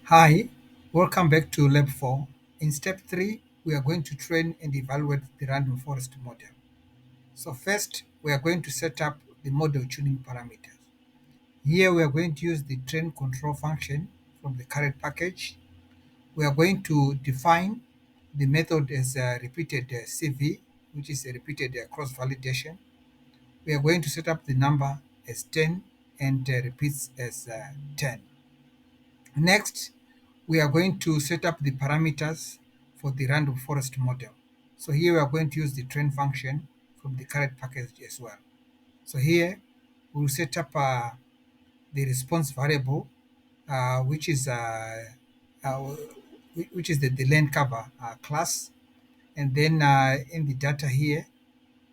Hi, welcome back to Lab 4. In step 3, we are going to train and evaluate the random forest model. So first, we are going to set up the model tuning parameters. Here we are going to use the train control function from the current package. We are going to define the method as a repeated CV, which is a repeated cross validation. We are going to set up the number as 10 and repeats as 10. Next, we are going to set up the parameters for the random forest model. So here we are going to use the train function from the current package as well. So here we'll set up the response variable, which is uh, which is the lane cover class, and then in the data here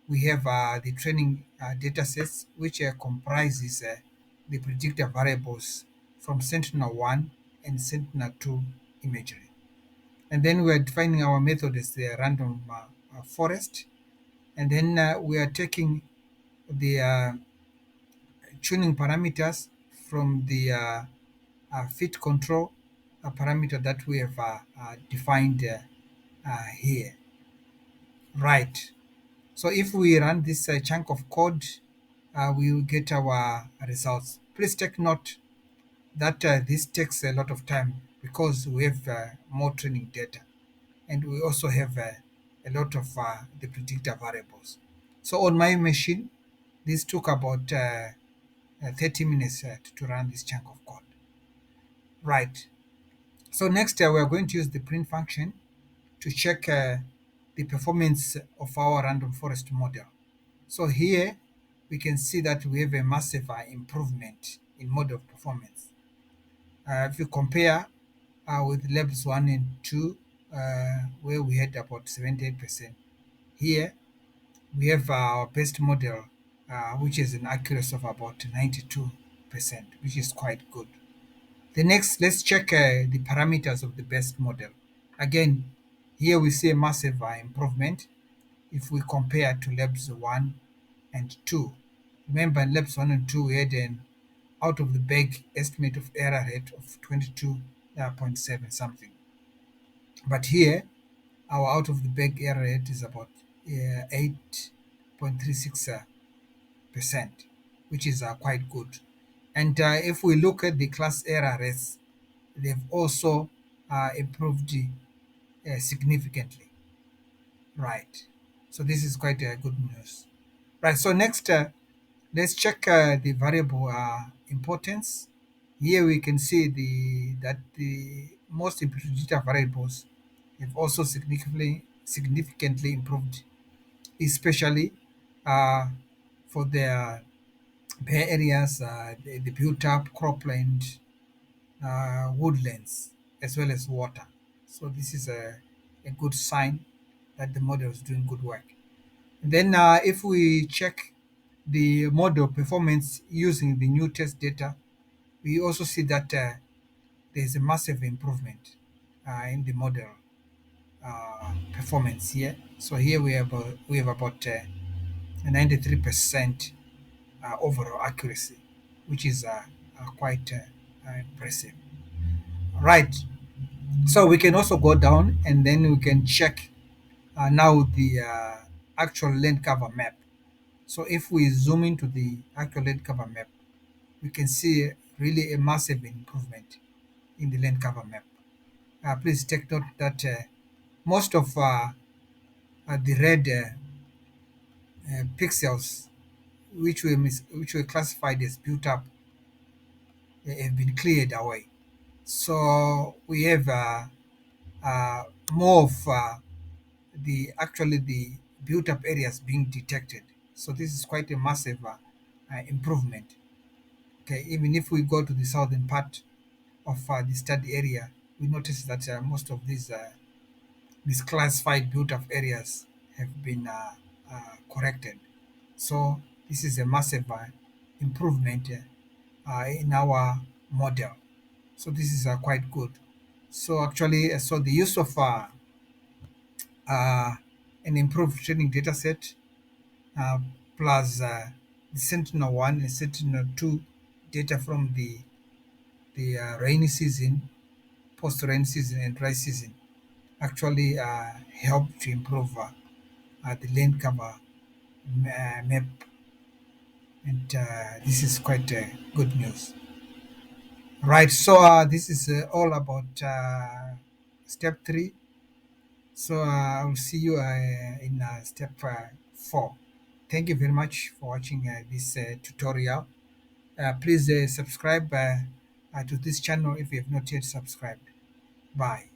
we have the training data sets, which comprises the predictor variables from Sentinel-1 and Sentinel-2 imagery. And then we are defining our method as the random forest. And then we are taking the tuning parameters from the fit control parameter that we have defined here. Right. So if we run this chunk of code, we will get our results. Please take note that this takes a lot of time because we have more training data, and we also have a lot of the predictor variables. So on my machine, this took about 30 minutes to run this chunk of code. Right. So next, we are going to use the print function to check the performance of our random forest model. So here we can see that we have a massive improvement in model performance. If you compare with labs 1 and 2, where we had about 78%, here we have our best model, which is an accuracy of about 92%, which is quite good. The next, let's check the parameters of the best model. Again, here we see a massive improvement if we compare to labs 1 and 2. Remember, in labs 1 and 2, we had an out of the bag estimate of error rate of 22.7 something. But here, our out of the bag error rate is about 8.36%, which is quite good. And if we look at the class error rates, they've also improved significantly. Right. So this is quite good news. Right. So next, let's check the variable importance. Here we can see that the most important data variables have also significantly improved, especially uh, for the bare areas, the built-up cropland, woodlands, as well as water. So this is a good sign that the model is doing good work. Then if we check the model performance using the new test data, we also see that there's a massive improvement in the model performance here. So here we have about 93% overall accuracy, which is quite impressive. Right. So we can also go down and then we can check now the actual land cover map. So if we zoom into the actual land cover map, we can see really a massive improvement in the land cover map. Please take note that most of the red pixels, which were classified as built up, have been cleared away. So we have more of the actually the built up areas being detected. So this is quite a massive improvement. Okay, even if we go to the southern part of the study area, we notice that most of these classified built up areas have been corrected. So this is a massive improvement in our model. So this is quite good. So actually, so the use of uh, an improved training data set uh, plus the Sentinel-1 and Sentinel-2 data from the rainy season post-rain season and dry season actually help to improve the land cover map, and this is quite good news. Right, so this is all about step three. So I'll see you in step four. Thank you very much for watching this tutorial. Please subscribe to this channel if you have not yet subscribed. Bye.